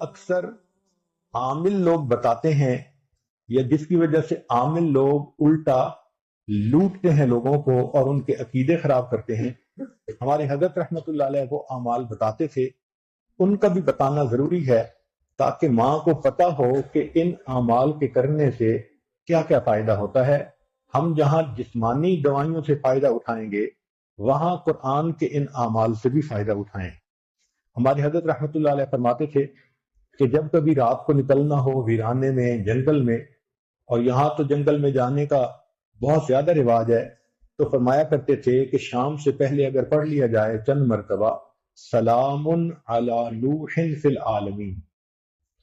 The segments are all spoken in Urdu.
اکثر عامل لوگ بتاتے ہیں یا جس کی وجہ سے عامل لوگ الٹا لوٹتے ہیں لوگوں کو اور ان کے عقیدے خراب کرتے ہیں. ہمارے حضرت رحمت اللہ علیہ وہ اعمال بتاتے تھے، ان کا بھی بتانا ضروری ہے تاکہ ماں کو پتہ ہو کہ ان اعمال کے کرنے سے کیا کیا فائدہ ہوتا ہے. ہم جہاں جسمانی دوائیوں سے فائدہ اٹھائیں گے وہاں قرآن کے ان اعمال سے بھی فائدہ اٹھائیں. ہمارے حضرت رحمت اللہ علیہ فرماتے تھے کہ جب کبھی رات کو نکلنا ہو ویرانے میں، جنگل میں، اور یہاں تو جنگل میں جانے کا بہت زیادہ رواج ہے، تو فرمایا کرتے تھے کہ شام سے پہلے اگر پڑھ لیا جائے چند مرتبہ سلام علی نوح فی العالمین،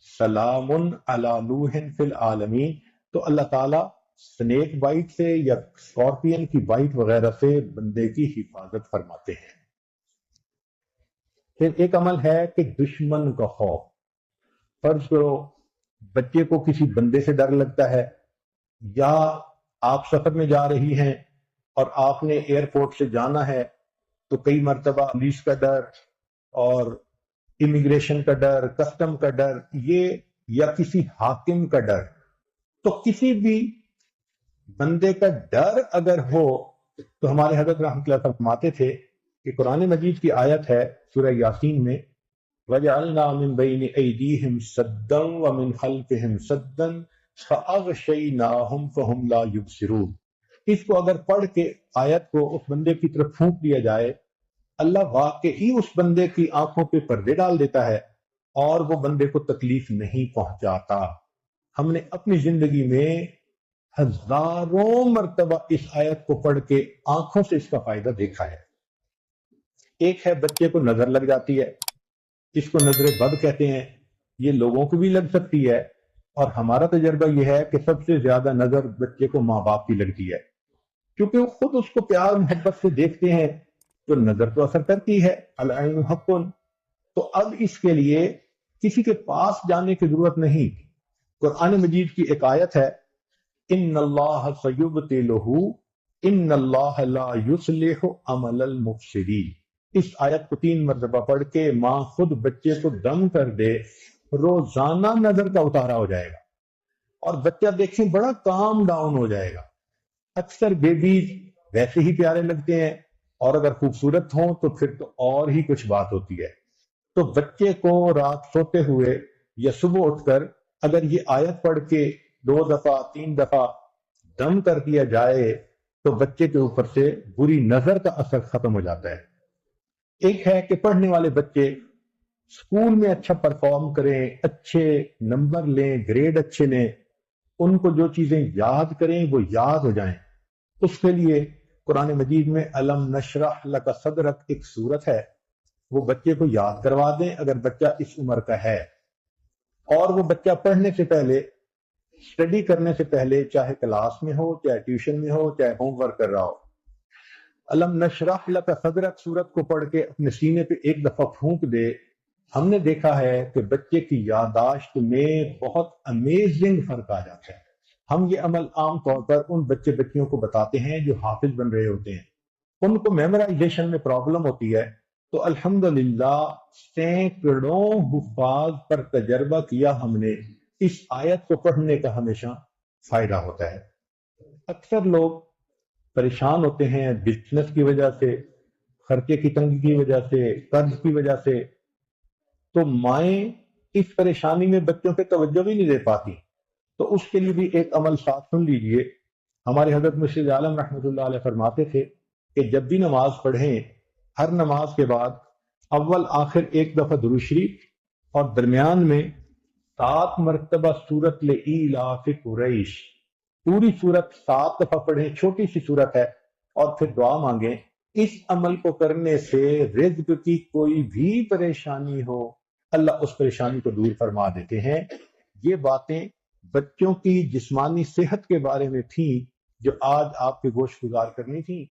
سلام علی نوح فی العالمین، تو اللہ تعالیٰ سنیک بائٹ سے یا اسکارپین کی بائٹ وغیرہ سے بندے کی حفاظت فرماتے ہیں. پھر ایک عمل ہے کہ دشمن کا خوف. فرض کرو بچے کو کسی بندے سے ڈر لگتا ہے، یا آپ سفر میں جا رہی ہیں اور آپ نے ایئرپورٹ سے جانا ہے تو کئی مرتبہ پولیس کا ڈر اور امیگریشن کا ڈر، کسٹم کا ڈر، یہ یا کسی حاکم کا ڈر، تو کسی بھی بندے کا ڈر اگر ہو تو ہمارے حضرت رحمۃ اللہ فرماتے تھے کہ قرآن مجید کی آیت ہے سورہ یاسین میں وَجَعَلْنَا مِن بَيْنِ أَيْدِيهِمْ سَدًّا وَمِنْ خَلْفِهِمْ سَدًّا فَأَغْشَيْنَاهُمْ فَهُمْ لَا يُبْصِرُونَ. اس کو اگر پڑھ کے آیت کو اس بندے کی طرف پھونک دیا جائے، اللہ واقعی اس بندے کی آنکھوں پہ پردے ڈال دیتا ہے اور وہ بندے کو تکلیف نہیں پہنچاتا. ہم نے اپنی زندگی میں ہزاروں مرتبہ اس آیت کو پڑھ کے آنکھوں سے اس کا فائدہ دیکھا ہے. ایک ہے بچے کو نظر لگ جاتی ہے، اس کو نظر بد کہتے ہیں، یہ لوگوں کو بھی لگ سکتی ہے، اور ہمارا تجربہ یہ ہے کہ سب سے زیادہ نظر بچے کو ماں باپ کی لگتی ہے، کیونکہ وہ خود اس کو پیار محبت سے دیکھتے ہیں تو نظر تو اثر کرتی ہے. العین حق. تو اب اس کے لیے کسی کے پاس جانے کی ضرورت نہیں. قرآن مجید کی ایک آیت ہے ان اللہ سیبطلہ ان اللہ لا یصلح عمل المفسدین. اس آیت کو 3 مرتبہ پڑھ کے ماں خود بچے کو دم کر دے، روزانہ نظر کا اتارا ہو جائے گا اور بچہ دیکھیں بڑا کام ڈاؤن ہو جائے گا. اکثر بیبیز ویسے ہی پیارے لگتے ہیں اور اگر خوبصورت ہوں تو پھر تو اور ہی کچھ بات ہوتی ہے. تو بچے کو رات سوتے ہوئے یا صبح اٹھ کر اگر یہ آیت پڑھ کے 2 دفعہ 3 دفعہ دم کر دیا جائے تو بچے کے اوپر سے بری نظر کا اثر ختم ہو جاتا ہے. ایک ہے کہ پڑھنے والے بچے اسکول میں اچھا پرفارم کریں، اچھے نمبر لیں، گریڈ اچھے لیں، ان کو جو چیزیں یاد کریں وہ یاد ہو جائیں. اس کے لیے قرآن مجید میں الم نشرح لک صدرک ایک سورت ہے، وہ بچے کو یاد کروا دیں اگر بچہ اس عمر کا ہے. اور وہ بچہ پڑھنے سے پہلے، اسٹڈی کرنے سے پہلے، چاہے کلاس میں ہو، چاہے ٹیوشن میں ہو، چاہے ہوم ورک کر رہا ہو، الم نشرح لک صدرک سورت کو پڑھ کے اپنے سینے پہ ایک دفعہ پھونک دے. ہم نے دیکھا ہے کہ بچے کی یادداشت میں بہت امیزنگ فرق آ جاتا ہے. ہم یہ عمل عام طور پر ان بچیوں کو بتاتے ہیں جو حافظ بن رہے ہوتے ہیں، ان کو میمورائزیشن میں پرابلم ہوتی ہے، تو الحمدللہ سینکڑوں حفاظ پر تجربہ کیا ہم نے، اس آیت کو پڑھنے کا ہمیشہ فائدہ ہوتا ہے. اکثر لوگ پریشان ہوتے ہیں بزنس کی وجہ سے، خرچے کی تنگی کی وجہ سے، قرض کی وجہ سے، تو مائیں اس پریشانی میں بچوں پہ توجہ بھی نہیں دے پاتی. تو اس کے لیے بھی ایک عمل ساتھ سن لیجئے. ہمارے حضرت مرشد عالم رحمۃ اللہ علیہ فرماتے تھے کہ جب بھی نماز پڑھیں، ہر نماز کے بعد اول آخر ایک دفعہ درود شریف اور درمیان میں 7 مرتبہ سورت لإیلاف قریش، پوری سورت 7 دفعہ پڑھیں، چھوٹی سی سورت ہے، اور پھر دعا مانگیں. اس عمل کو کرنے سے رزق کی کوئی بھی پریشانی ہو اللہ اس پریشانی کو دور فرما دیتے ہیں. یہ باتیں بچوں کی جسمانی صحت کے بارے میں تھیں جو آج آپ کے گوش گزار کرنی تھیں.